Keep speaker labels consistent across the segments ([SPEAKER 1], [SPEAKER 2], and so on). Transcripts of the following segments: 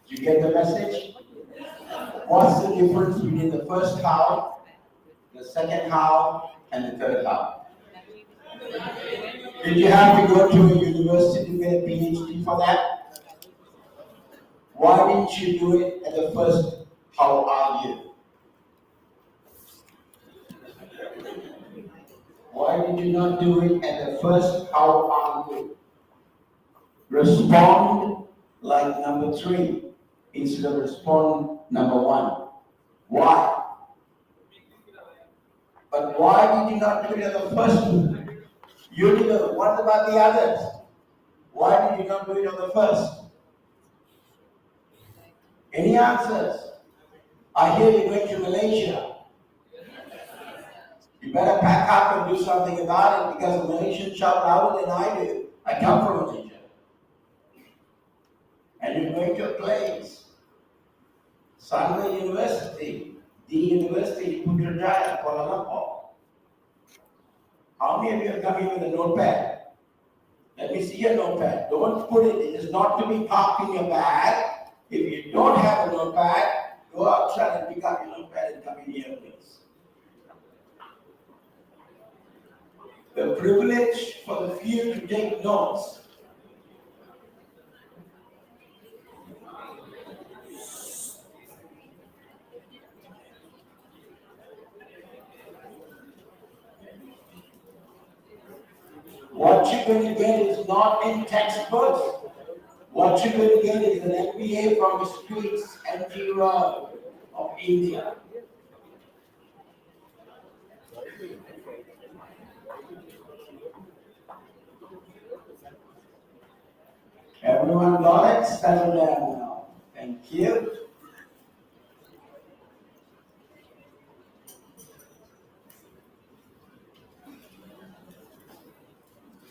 [SPEAKER 1] You get the message? What's the difference between the first how, the second how, and the third how? Did you have to go to a university to get a PhD for that? Why didn't you do it at the first how are you? Why did you not do it at the first how are you? Respond like number 3 instead of respond number 1. Why? But why did you not do it at the first one? You did it. What about the others? Why did you not do it on the first? Any answers? I hear you're going to Malaysia. You better pack up and do something about it because the Malaysians shout louder than I do. I come from Malaysia. And you're going to a place. Sunway University, the University in Putrajaya, Kuala Lumpur. How many of you are coming with a notepad? Let me see your notepad. Don't put it, it is not to be parked in your bag. If you don't have a notepad, go outside and pick up your notepad and come in here, please. The privilege for the few to take notes. What you're going to get is not in textbooks. What you're going to get is an MBA from the streets and Road of India. Everyone got it? Settle down now. Thank you.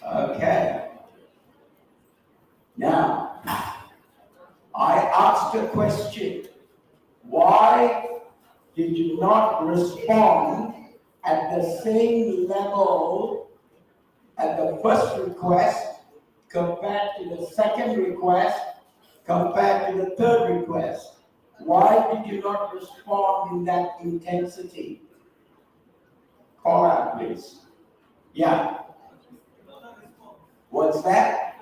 [SPEAKER 1] Okay. Now, I asked a question. Why did you not respond at the same level at the first request compared to the second request compared to the third request? Why did you not respond in that intensity? Call out, please. Yeah. What's that?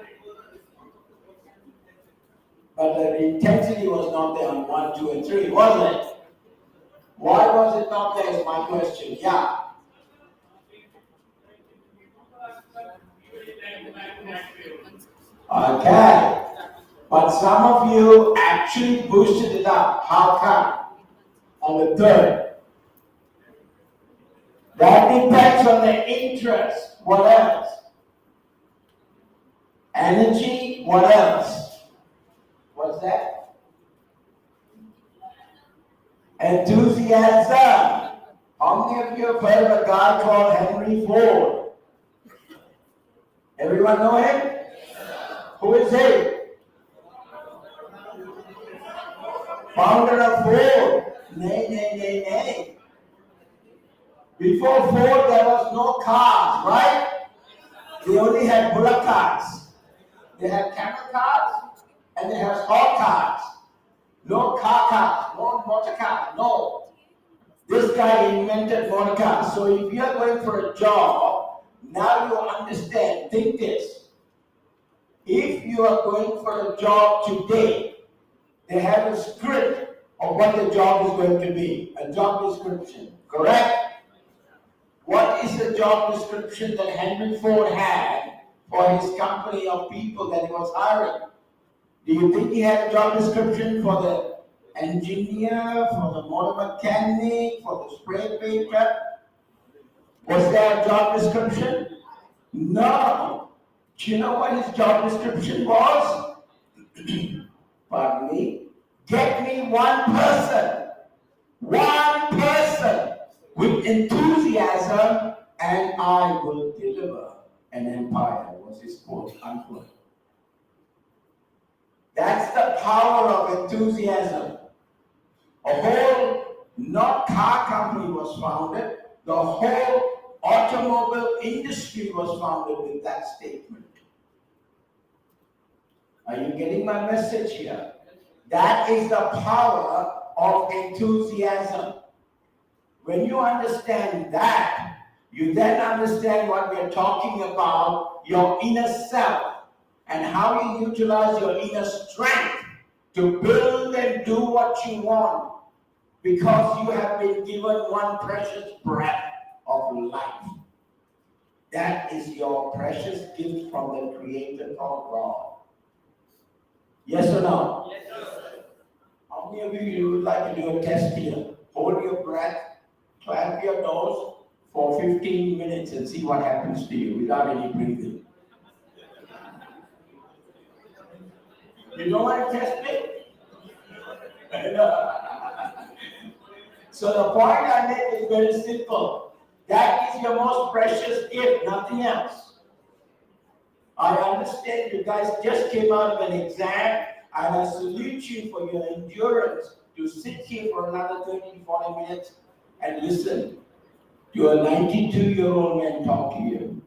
[SPEAKER 1] But the intensity was not there on 1, 2, and 3, was it? Why was it not there is my question. Yeah. Okay. But some of you actually boosted it up. How come? On the third. That depends on the interest. What else? Energy. What else? What's that? Enthusiasm. How many of you have heard of a guy called Henry Ford? Everyone know him? Who is he? Founder of Ford. Nay. Before Ford, there was no cars, right? They only had bullock carts. They had camel cars and they had small cars. No car cars, no motor cars, no. This guy invented motor cars. So if you are going for a job, now you understand, think this. If you are going for a job today, they have a script of what the job is going to be, a job description, correct? What is the job description that Henry Ford had for his company of people that he was hiring? Do you think he had a job description for the engineer, for the motor mechanic, for the spray painter? Was there a job description? No. Do you know what his job description was? Pardon me. Get me one person with enthusiasm, and I will deliver an empire, was his quote, unquote. That's the power of enthusiasm. A whole, not car company was founded, the whole automobile industry was founded with that statement. Are you getting my message here? That is the power of enthusiasm. When you understand that, you then understand what we are talking about, your inner self, and how you utilize your inner strength to build and do what you want, because you have been given one precious breath of life. That is your precious gift from the Creator called God. Yes or no?
[SPEAKER 2] Yes, sir.
[SPEAKER 1] How many of you would like to do a test here? Hold your breath, clamp your nose for 15 minutes and see what happens to you without any breathing. You don't want to test me? So the point I make is very simple. That is your most precious gift, nothing else. I understand you guys just came out of an exam, and I salute you for your endurance to sit here for another 30 to 40 minutes and listen to a 92-year-old man talk to you.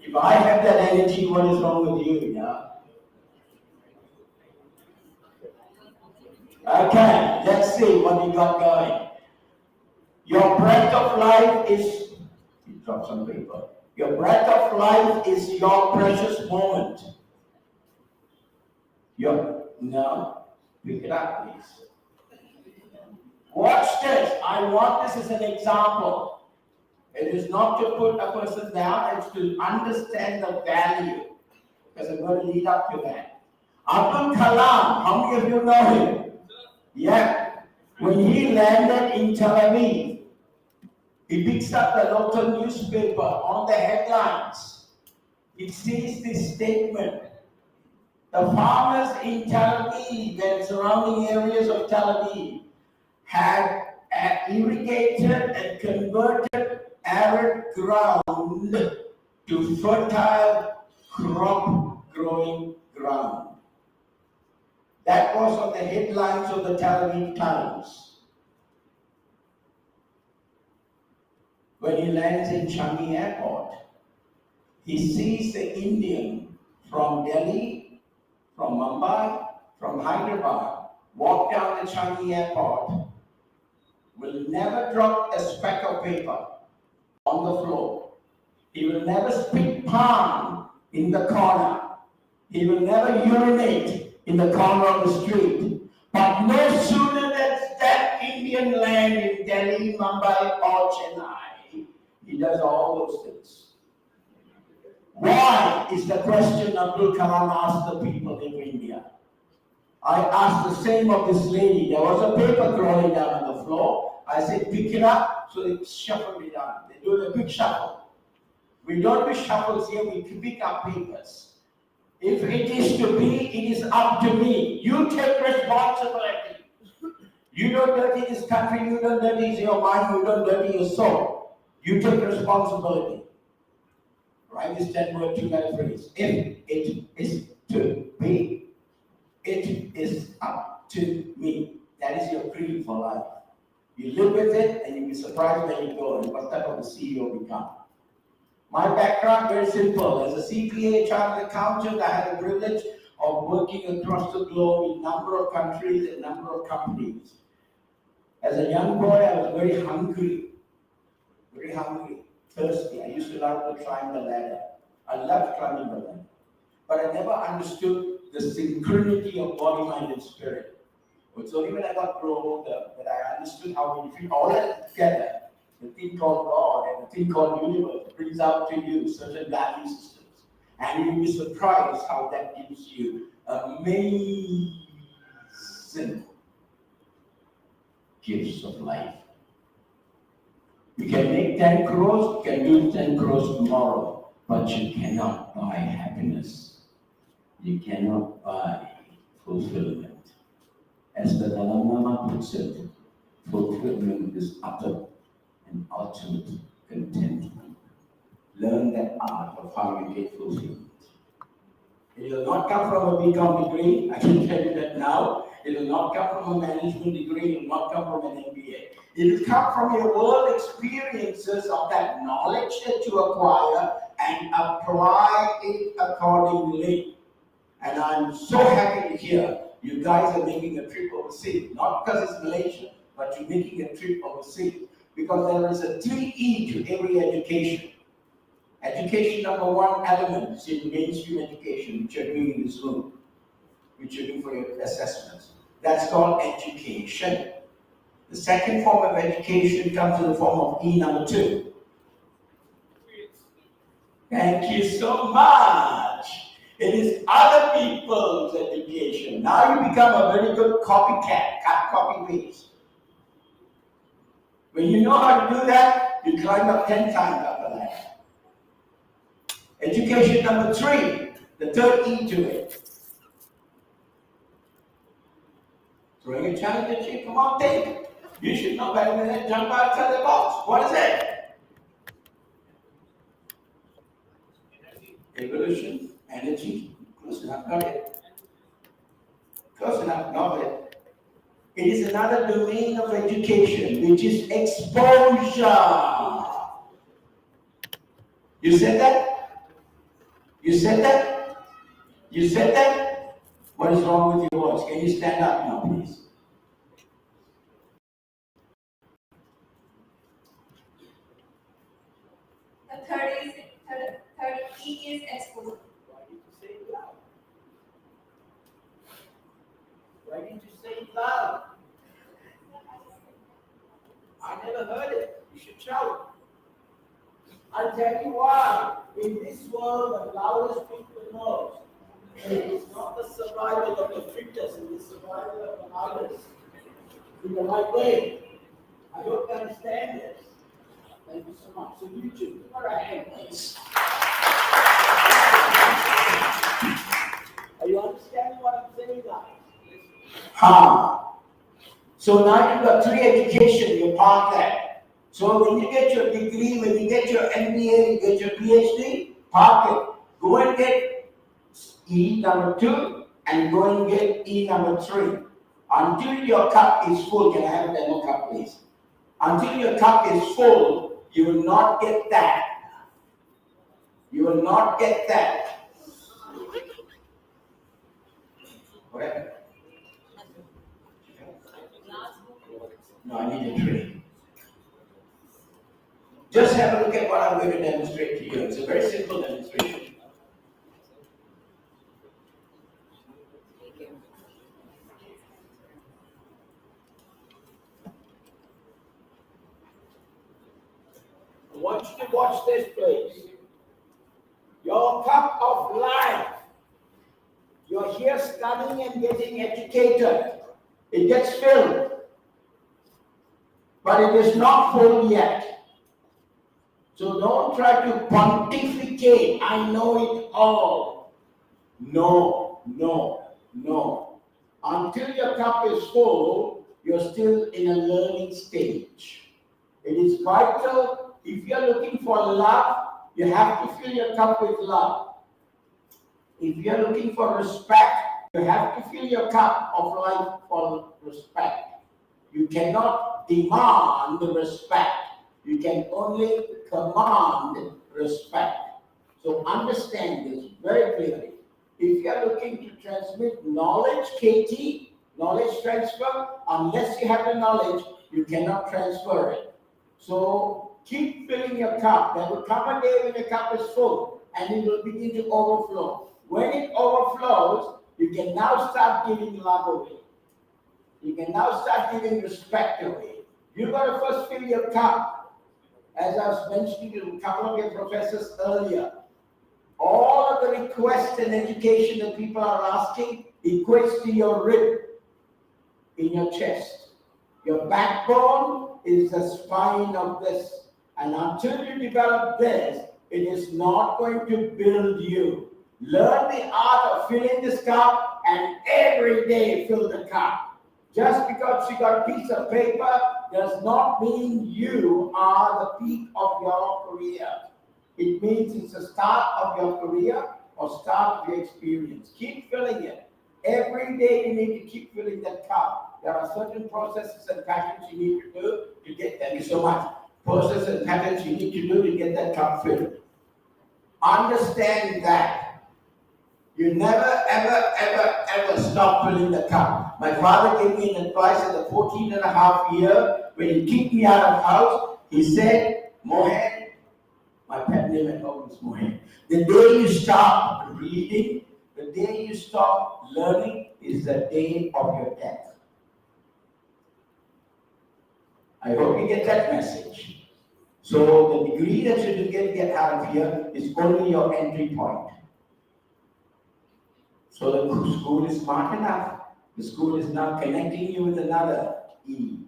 [SPEAKER 1] If I have that energy, what is wrong with you? Yeah? Okay, let's see what you got going. Your breath of life is, you drop some paper. Your breath of life is your precious moment. No, pick it up, please. Watch this. I want this as an example. It is not to put a person down, it's to understand the value. Because I'm going to lead up to that. Abdul Kalam, how many of you know him? Yeah. When he landed in Tel Aviv, he picks up the local newspaper on the headlines. It says this statement: the farmers in Tel Aviv and surrounding areas of Tel Aviv had irrigated and converted arid ground to fertile crop growing ground. That was on the headlines of the Tel Aviv Times. When he lands in Changi Airport, he sees the Indian from Delhi, from Mumbai, from Hyderabad walk down the Changi Airport, will never drop a speck of paper on the floor. He will never spit palm in the corner. He will never urinate in the corner of the street. But no sooner does that Indian land in Delhi, Mumbai, or Chennai, he does all those things. Why is the question Abdul Kalam asked the people in India. I asked the same of this lady. There was a paper crawling down on the floor. I said, pick it up. So they shuffled it down. They do the quick shuffle. We don't do shuffles here. We pick up papers. If it is to be, it is up to me. You take responsibility. You don't dirty this country. You don't dirty your mind. You don't dirty your soul. You take responsibility. Write this 10-word two-letter phrase. If it is to be, it is up to me. That is your creed for life. You live with it, and you'll be surprised when you go and what type of a CEO become. My background, very simple. As a CPA, chartered accountant, I had the privilege of working across the globe in a number of countries and a number of companies. As a young boy, I was very hungry, thirsty. I used to love to climb the ladder. I loved climbing the ladder. But I never understood the synchronity of body, mind, and spirit. It's only when I got older that I understood how when you feel all that together, the thing called God and the thing called universe brings out to you certain value systems. And you'll be surprised how that gives you amazing gifts of life. You can make 10 crores, you can do 10 crores tomorrow, but you cannot buy happiness. You cannot buy fulfillment. As the Dalai Lama puts it, fulfillment is utter and ultimate contentment. Learn that art of how you get fulfillment. It will not come from a BCom degree, I can tell you that now. It will not come from a management degree, it will not come from an MBA. It will come from your world experiences of that knowledge that you acquire and apply it accordingly. And I'm so happy to hear you guys are making a trip overseas. Not because it's Malaysia, but you're making a trip overseas. Because there is a 3E to every education. Education, number one element is in mainstream education, which you're doing in this room, which you do for your assessments. That's called education. The second form of education comes in the form of E number 2. Thank you so much. It is other people's education. Now you become a very good copycat, copy paste. When you know how to do that, you climb up 10 times up the ladder. Education number 3, the third E to it. Throwing a challenge at you, come on, take it. You should know better than that, jump outside the box. What is it? Evolution, energy, close enough, got it. Close enough, got it. It is another domain of education, which is exposure. You said that? You said that? You said that? What is wrong with your voice? Can you stand up now, please?
[SPEAKER 2] The third E is exposure.
[SPEAKER 1] Why did you say it loud? Why didn't you say it loud? I never heard it. You should shout. I'll tell you why. In this world, the loudest people knows. It is not the survival of the fittest, it is the survival of the others. In the right way. I hope you understand this. Thank you so much. So you too. Give her a hand, please. Are you understanding what I'm saying, guys? So now you've got 3 education, you park that. So when you get your degree, when you get your MBA, you get your PhD, park it. Go and get E number 2 and go and get E number 3. Until your cup is full, can I have a demo cup, please? Until your cup is full, you will not get that. You will not get that. Whatever. No, I need a tray. Just have a look at what I'm going to demonstrate to you. It's a very simple demonstration. I want you to watch this, please. Your cup of life. You're here studying and getting educated. It gets filled. But it is not full yet. So don't try to pontificate. I know it all. No, no, no. Until your cup is full, you're still in a learning stage. It is vital. If you're looking for love, you have to fill your cup with love. If you're looking for respect, you have to fill your cup of life for respect. You cannot demand respect. You can only command respect. So understand this very clearly. If you are looking to transmit knowledge, KT, knowledge transfer, unless you have the knowledge, you cannot transfer it. So keep filling your cup. There will come a day when the cup is full and it will begin to overflow. When it overflows, you can now start giving love away. You can now start giving respect away. You've got to first fill your cup. As I was mentioning to a couple of your professors earlier, all of the requests and education that people are asking equates to your rib in your chest. Your backbone is the spine of this. And until you develop this, it is not going to build you. Learn the art of filling this cup and every day fill the cup. Just because you got a piece of paper does not mean you are the peak of your career. It means it's the start of your career or start of your experience. Keep filling it. Every day you need to keep filling that cup. There are certain processes and patterns you need to do to get, thank you so much, processes and patterns you need to do to get that cup filled. Understand that. You never, ever stop filling the cup. My father gave me an advice at the 14 and a half year when he kicked me out of house. He said, Mohan, my pet name at home is Mohan. The day you stop reading, the day you stop learning is the day of your death. I hope you get that message. So the degree that you get out of here is only your entry point. So the school is smart enough. The school is now connecting you with another E,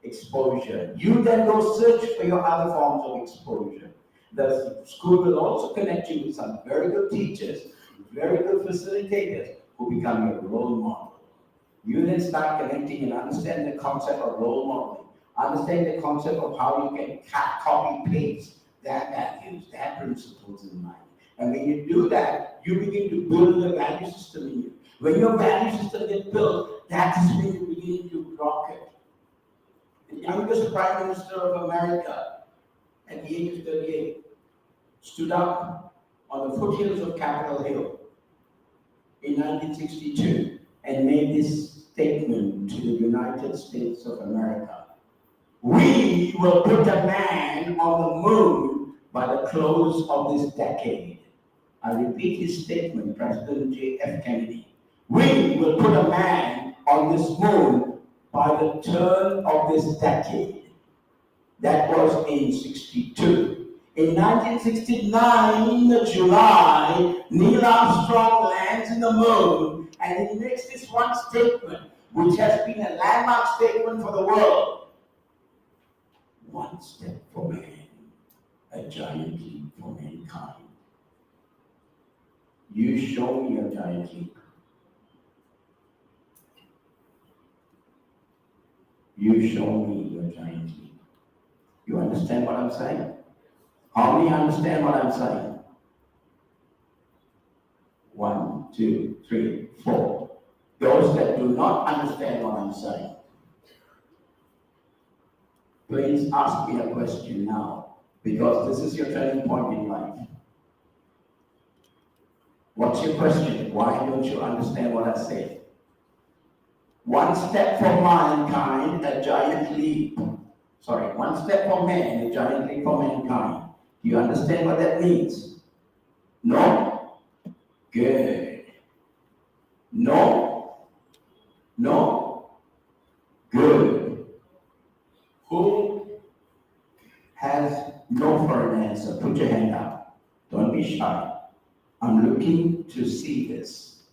[SPEAKER 1] exposure. You then go search for your other forms of exposure. The school will also connect you with some very good teachers, very good facilitators who become your role model. You then start connecting and understand the concept of role modeling. Understand the concept of how you can copy, paste their values, their principles in mind. And when you do that, you begin to build the value system in you. When your value system gets built, that is when you begin to rocket. The youngest Prime Minister of America, at the age of 38, stood up on the foothills of Capitol Hill in 1962 and made this statement to the United States of America. We will put a man on the moon by the close of this decade. I repeat his statement, President J.F. Kennedy. We will put a man on this moon by the turn of this decade. That was in 62. In 1969, July, Neil Armstrong lands in the moon and he makes this one statement, which has been a landmark statement for the world. One step for man, a giant leap for mankind. You show me a giant leap. You show me your giant leap. You understand what I'm saying? How many understand what I'm saying? 1, 2, 3, 4. Those that do not understand what I'm saying, please ask me a question now, because this is your turning point in life. What's your question? Why don't you understand what I said? One step for mankind, a giant leap. Sorry, one step for man, a giant leap for mankind. Do you understand what that means? No? Good. No? No? Good. Who has no for an answer? Put your hand up. Don't be shy. I'm looking to see this.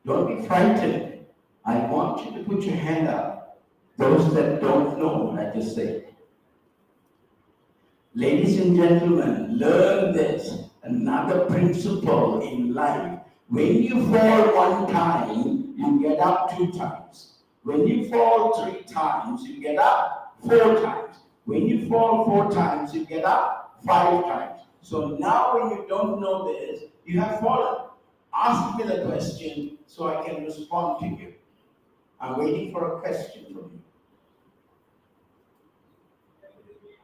[SPEAKER 1] Don't be frightened. I want you to put your hand up. Those that don't know what I just said. Ladies and gentlemen, learn this. Another principle in life. When you fall one time, you get up 2 times. When you fall 3 times, you get up 4 times. When you fall 4 times, you get up 5 times. So now when you don't know this, you have fallen. Ask me the question so I can respond to you. I'm waiting for a question from you.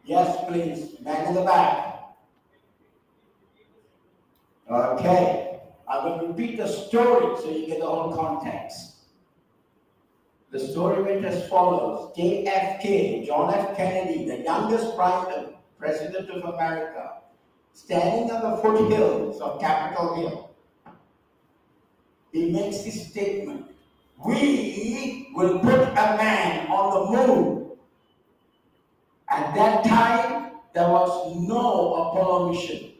[SPEAKER 1] Yes, please. Man in the back. Okay. I'm going to repeat the story so you get the whole context. The story went as follows. JFK, John F. Kennedy, the youngest president of America, standing on the foothills of Capitol Hill, he makes this statement. We will put a man on the moon. At that time, there was no Apollo mission.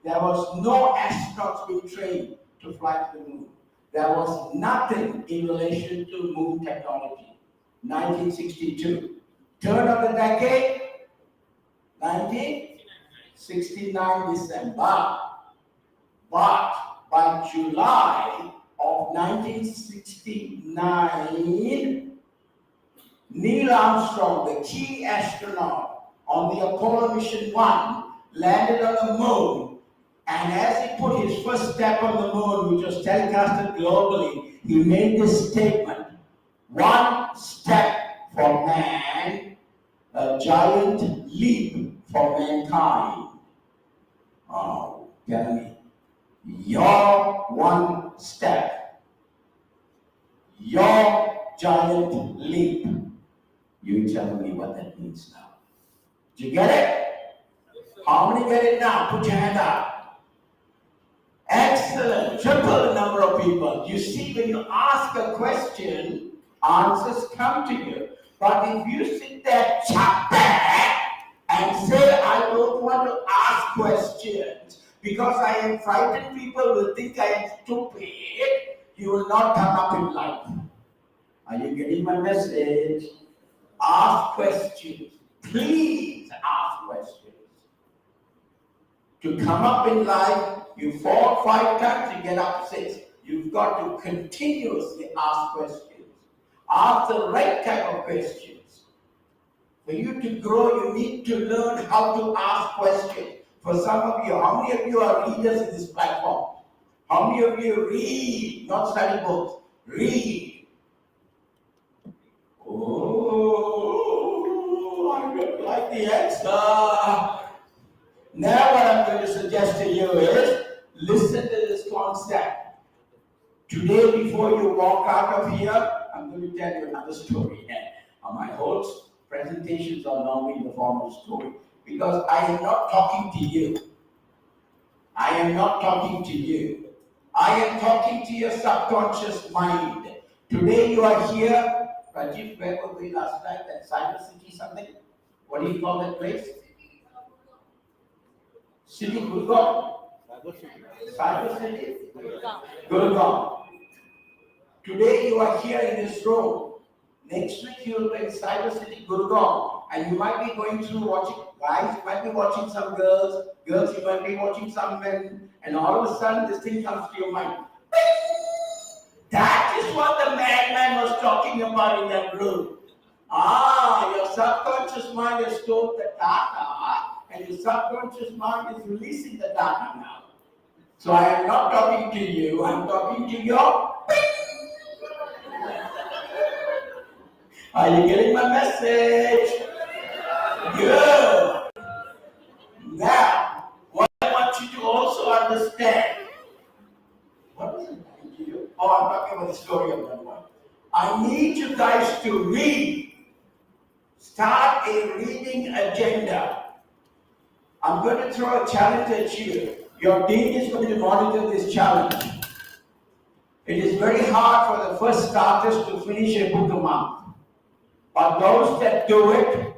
[SPEAKER 1] There was no astronauts being trained to fly to the moon. There was nothing in relation to moon technology. 1962. Turn of the decade, 1969 December. But by July of 1969, Neil Armstrong, the key astronaut on the Apollo Mission 1, landed on the moon. And as he put his first step on the moon, which was telecasted globally, he made this statement. One step for man, a giant leap for mankind. Oh, tell me, Your one step, your giant leap. You tell me what that means now. Do you get it? How many get it now? Put your hand up. Excellent. Triple the number of people. You see, when you ask a question, answers come to you. But if you sit there, chat back, and say, I don't want to ask questions because I am frightened people will think I am stupid, you will not come up in life. Are you getting my message? Ask questions. Please ask questions. To come up in life, you fall 5 times, you get up 6. You've got to continuously ask questions. Ask the right type of questions. For you to grow, you need to learn how to ask questions. For some of you, how many of you are readers in this platform? How many of you read, not study books, read? Oh, I don't like the answer. Now what I'm going to suggest to you is, listen to this concept. Today, before you walk out of here, I'm going to tell you another story. My whole presentations are normally in the form of story, because I am not talking to you. I am not talking to you. I am talking to your subconscious mind. Today you are here. Rajiv, where were we last night? At Cyber City something? What do you call that place? City Gurgaon? Cyber City? Gurgaon. Today you are here in this room. Next week you will be in Cyber City, Gurgaon, and you might be going through watching, guys, you might be watching some girls, you might be watching some men, and all of a sudden this thing comes to your mind. That is what the madman was talking about in that room. Your subconscious mind has stored the data, and your subconscious mind is releasing the data now. So I am not talking to you, I am talking to your. Are you getting my message? Good. Now, what I want you to also understand. What is it? Oh, I'm talking about the story of that one. I need you guys to read. Start a reading agenda. I'm going to throw a challenge at you. Your dean is going to monitor this challenge. It is very hard for the first starters to finish a book a month. But those that do it,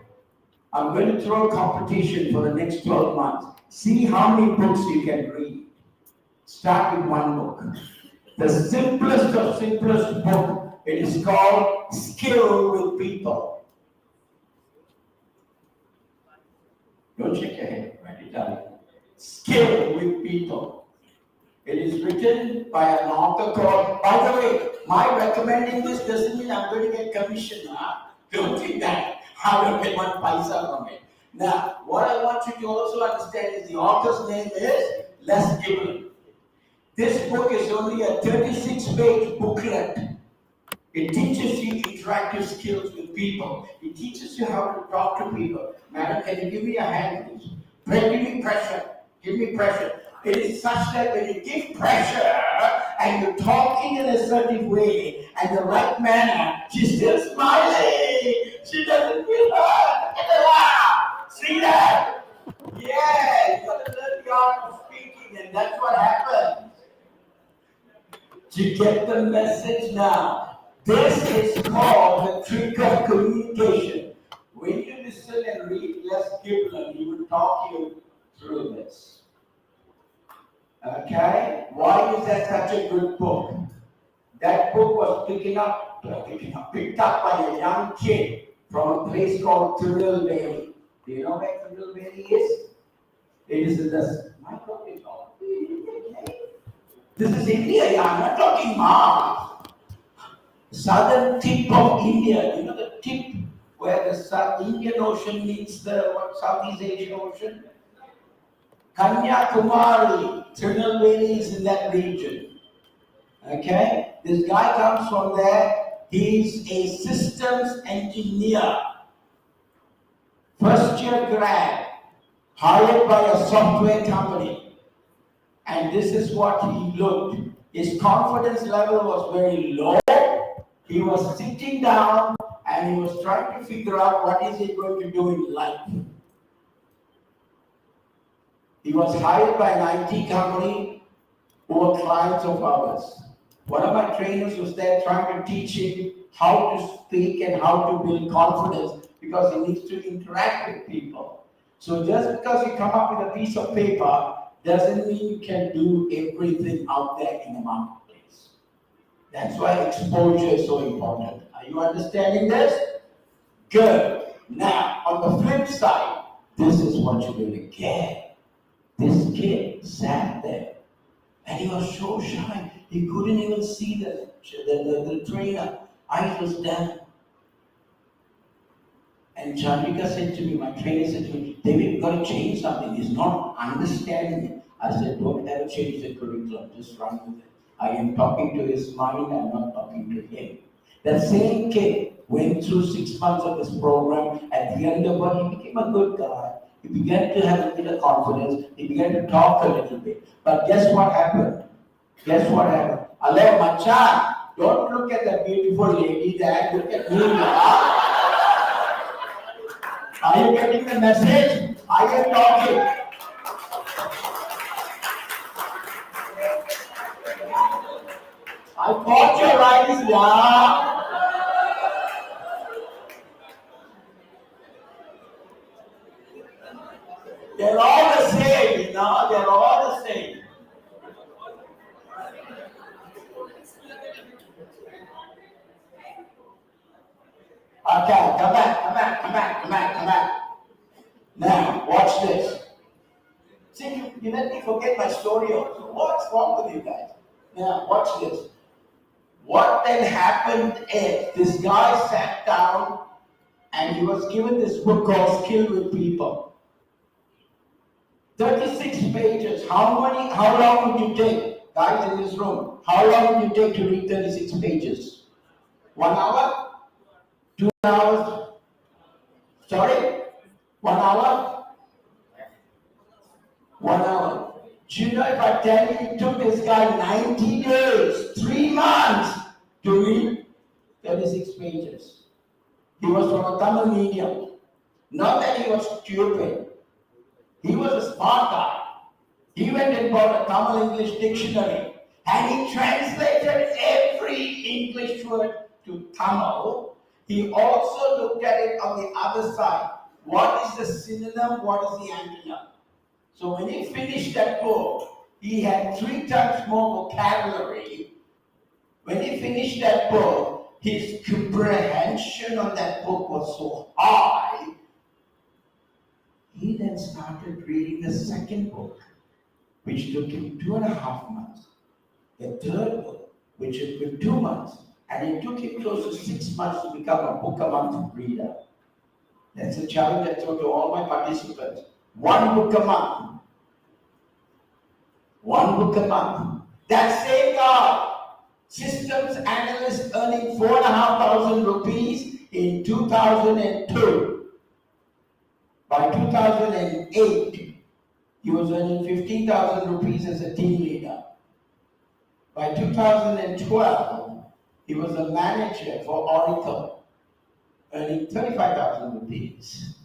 [SPEAKER 1] I'm going to throw a competition for the next 12 months. See how many books you can read. Start with one book. The simplest of simplest book, it is called Skill with People. Don't shake your head, write it down. Skill with People. It is written by an author called, by the way, my recommending this doesn't mean I'm going to get commission. Don't think that. I don't get one paisa from it. Now, what I want you to also understand is the author's name is Les Gibbon. This book is only a 36-page booklet. It teaches you interactive skills with people. It teaches you how to talk to people. Madam, can you give me a hand, please? Give me pressure. Give me pressure. It is such that when you give pressure and you're talking in a certain way and the right manner, she's still smiling. She doesn't feel hurt. Look at her laugh. See that? Yeah, you got to learn the art of speaking, and that's what happens. You get the message now. This is called the trick of communication. When you listen and read Les Gibbon, he will talk you through this. Okay? Why is that such a good book? That book was picked up by a young kid from a place called Tirunelveli. Do you know where Tirunelveli is? It is in the This is India, I'm not talking Mars. Southern tip of India. You know the tip where the Indian Ocean meets the Southeast Asian Ocean? Kanyakumari, Tirunelveli is in that region. Okay? This guy comes from there. He's a systems engineer. First year grad, hired by a software company. And this is what he looked. His confidence level was very low. He was sitting down and he was trying to figure out what is he going to do in life. He was hired by an IT company who were clients of ours. One of my trainers was there trying to teach him how to speak and how to build confidence because he needs to interact with people. So just because you come up with a piece of paper doesn't mean you can do everything out there in the marketplace. That's why exposure is so important. Are you understanding this? Good. Now, on the flip side, this is what you're going to get. This kid sat there and he was so shy. He couldn't even see the trainer. Eyes was down. And Chandrika said to me, my trainer said to me, David, you've got to change something. He's not understanding it. I said, don't ever change the curriculum. Just run with it. I am talking to his mind. I'm not talking to him. That same kid went through 6 months of this program. At the end of it, he became a good guy. He began to have a bit of confidence. He began to talk a little bit. But guess what happened? Guess what happened? Hello, Machan. Don't look at that beautiful lady there. Look at me now. Are you getting the message? I am talking. I caught your eyes, yeah. They're all the same, they're all the same. Okay, come back. Now, watch this. See, you let me forget my story also. What's wrong with you guys? Now, watch this. What then happened is, this guy sat down and he was given this book called Skill with People. 36 pages. How long would you take? Guys in this room, how long would you take to read 36 pages? 1 hour? 2 hours? Sorry? 1 hour? 1 hour. Do you know if I tell you it took this guy 90 days, 3 months to read 36 pages? He was from a Tamil medium. Not that he was stupid. He was a smart guy. He went and bought a Tamil English dictionary and he translated every English word to Tamil. He also looked at it on the other side. What is the synonym? What is the antonym? So when he finished that book, he had 3 times more vocabulary. When he finished that book, his comprehension on that book was so high. He then started reading the second book, which took him 2.5 months. The third book, which took him 2 months. And it took him close to 6 months to become a book a month reader. That's a challenge I throw to all my participants. 1 book a month. 1 book a month. That same guy, systems analyst earning 4,500 rupees in 2002. By 2008, he was earning 15,000 rupees as a team leader. By 2012, he was a manager for Oracle, earning 35,000 rupees.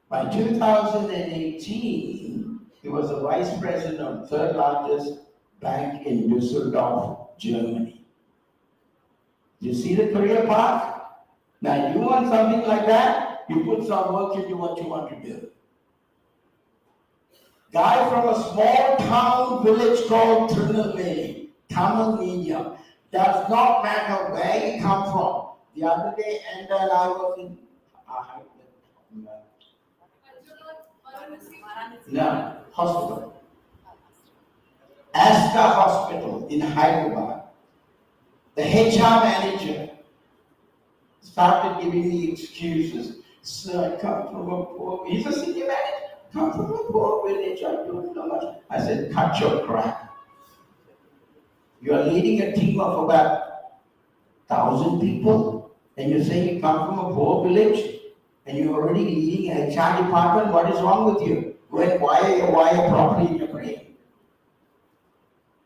[SPEAKER 1] By 2018, he was a vice president of the 3rd largest bank in Düsseldorf, Germany. You see the career path? Now, you want something like that? You put some work into what you want to do. Guy from a small town village called Trinidad, Tamil medium. Does not matter where you come from. The other day, and then I was in hospital. Asta Hospital in Hyderabad. The HR manager started giving me excuses. Sir, I come from a poor, he's a senior manager, come from a poor village, I don't know much. I said, cut your crap. You are leading a team of about 1,000 people, and you say you come from a poor village, and you're already leading a HR department. What is wrong with you? Go and wire your wire properly in your brain.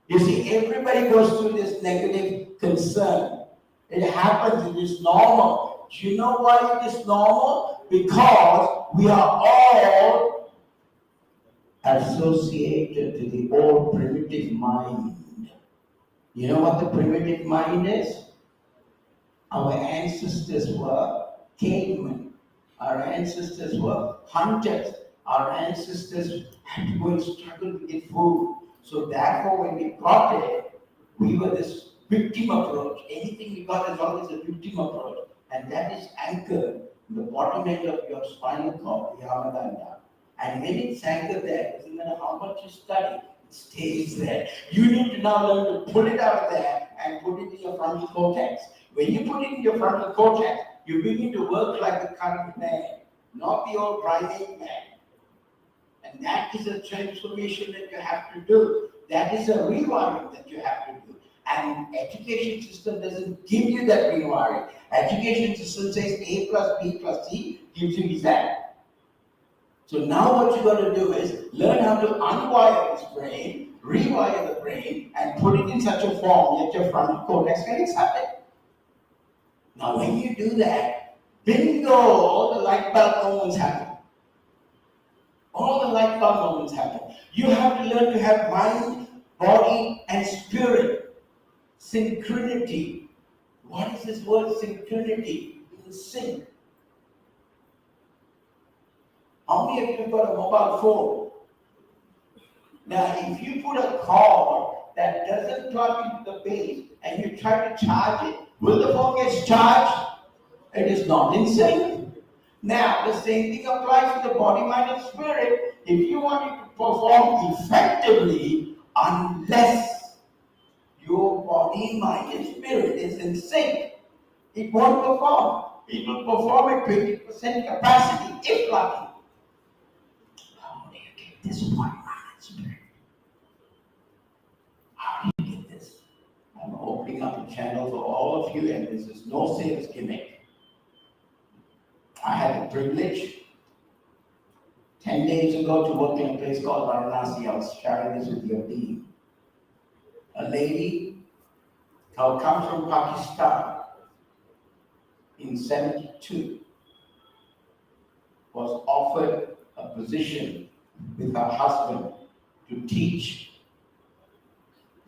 [SPEAKER 1] You see, everybody goes through this negative concern. It happens, it is normal. Do you know why it is normal? Because we are all associated to the old primitive mind. You know what the primitive mind is? Our ancestors were cavemen. Our ancestors were hunters. Our ancestors had to go and struggle to get food. So therefore, when we got it, we were this victim approach. Anything we got is always a victim approach. And that is anchored in the bottom end of your spinal cord, the Yamadanda. And when it's anchored there, it doesn't matter how much you study, it stays there. You need to now learn to pull it out of there and put it in your frontal cortex. When you put it in your frontal cortex, you begin to work like the current man, not the old primate man. And that is a transformation that you have to do. That is a rewiring that you have to do. And education system doesn't give you that rewiring. Education system says A plus B plus C gives you Z. So now what you got to do is learn how to unwire this brain, rewire the brain, and put it in such a form that your frontal cortex can accept it. Now when you do that, bingo, all the light bulb moments happen. All the light bulb moments happen. You have to learn to have mind, body, and spirit. Synchronity. What is this word synchronity? In sync. How many of you have got a mobile phone? Now, if you put a cord that doesn't plug into the base and you try to charge it, will the phone get charged? It is not in sync. Now, the same thing applies to the body, mind, and spirit. If you want it to perform effectively, unless your body, mind, and spirit is in sync, it won't perform. It will perform at 20% capacity, if lucky. How do you get this body, mind, and spirit? How do you get this? I'm opening up a channel for all of you, and this is no sales gimmick. I had the privilege 10 days ago to work in a place called Varanasi. I was sharing this with your team. A lady who comes from Pakistan in 72 was offered a position with her husband to teach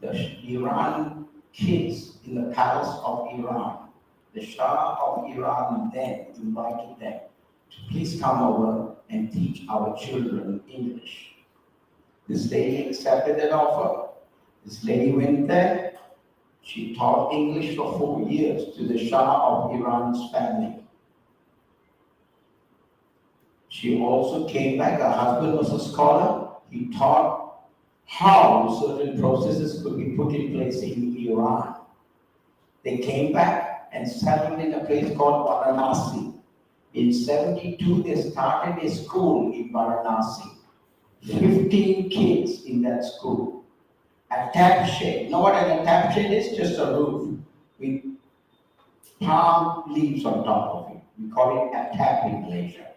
[SPEAKER 1] the Iran kids in the palace of Iran. The Shah of Iran then invited them to please come over and teach our children English. This lady accepted that offer. This lady went there. She taught English for 4 years to the Shah of Iran's family. She also came back. Her husband was a scholar. He taught how certain processes could be put in place in Iran. They came back and settled in a place called Varanasi. In 72, they started a school in Varanasi. 15 kids in that school. A tap shed. You know what an tap shed is? Just a roof with palm leaves on top of it. We call it a tap in Malaysia.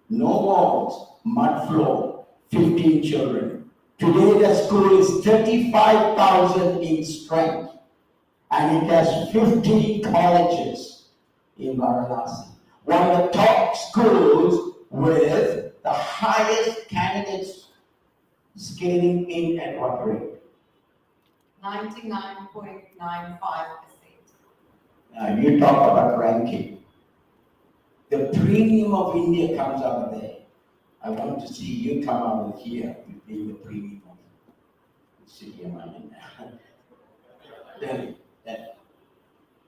[SPEAKER 1] No walls, mud floor, 15 children. Today the school is 35,000 in strength. And it has 15 colleges in Varanasi. One of the top schools with the highest candidates scaling in at what rate?
[SPEAKER 2] 99.95%.
[SPEAKER 1] You talk about ranking. The premium of India comes out of there. I want to see you come out of here with being the premium of the city of Manila.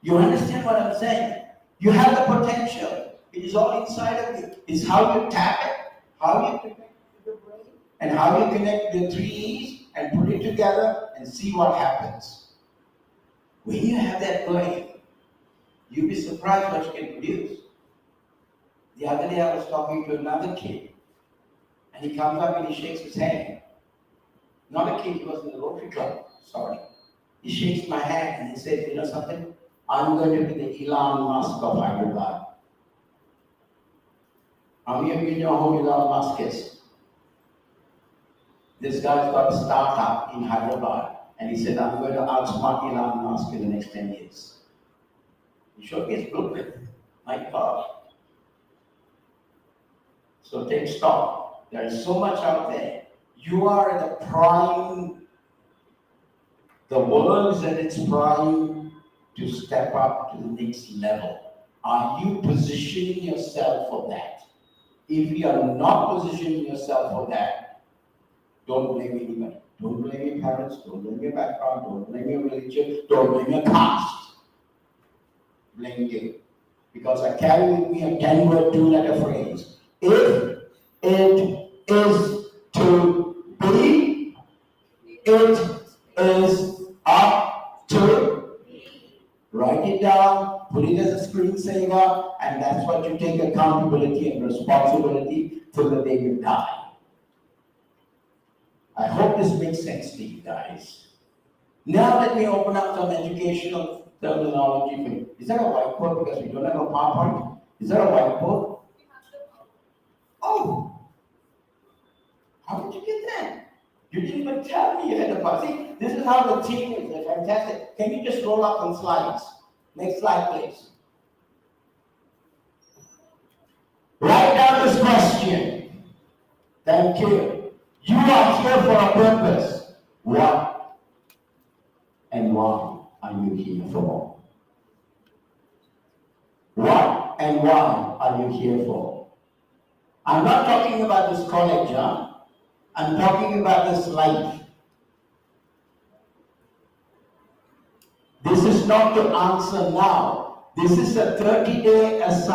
[SPEAKER 1] You understand what I'm saying? You have the potential. It is all inside of you. It's how you tap it, how you connect to the brain, and how you connect the 3 E's and put it together and see what happens. When you have that going, you'll be surprised what you can produce. The other day I was talking to another kid, and he comes up and he shakes his hand. Not a kid, he was in the Rotary Club, sorry. He shakes my hand and he says, you know something? I'm going to be the Elon Musk of Hyderabad. How many of you know who Elon Musk is? This guy's got a startup in Hyderabad, and he said, I'm going to outsmart Elon Musk in the next 10 years. He showed me his blueprint. My God. So take stock. There is so much out there. You are at the prime, the world is at its prime to step up to the next level. Are you positioning yourself for that? If you are not positioning yourself for that, don't blame anybody. Don't blame your parents, don't blame your background, don't blame your religion, don't blame your caste. Blame you. Because I carry with me a 10-word, 2-letter phrase. If it is to be, it is up to. Write it down, put it as a screensaver, and that's what you take accountability and responsibility till the day you die. I hope this makes sense to you guys. Now let me open up some educational terminology for you. Is that a whiteboard? Because we don't have a PowerPoint. Is that a whiteboard? Oh! How did you get that? You didn't even tell me you had a PowerPoint. See, this is how the team is. They're fantastic. Can you just roll up some slides? Next slide, please. Write down this question. Thank you. You are here for a purpose. What and why are you here for? What and why are you here for? I'm not talking about this college, huh? I'm talking about this life. This is not to answer now. This is a 30-day assignment.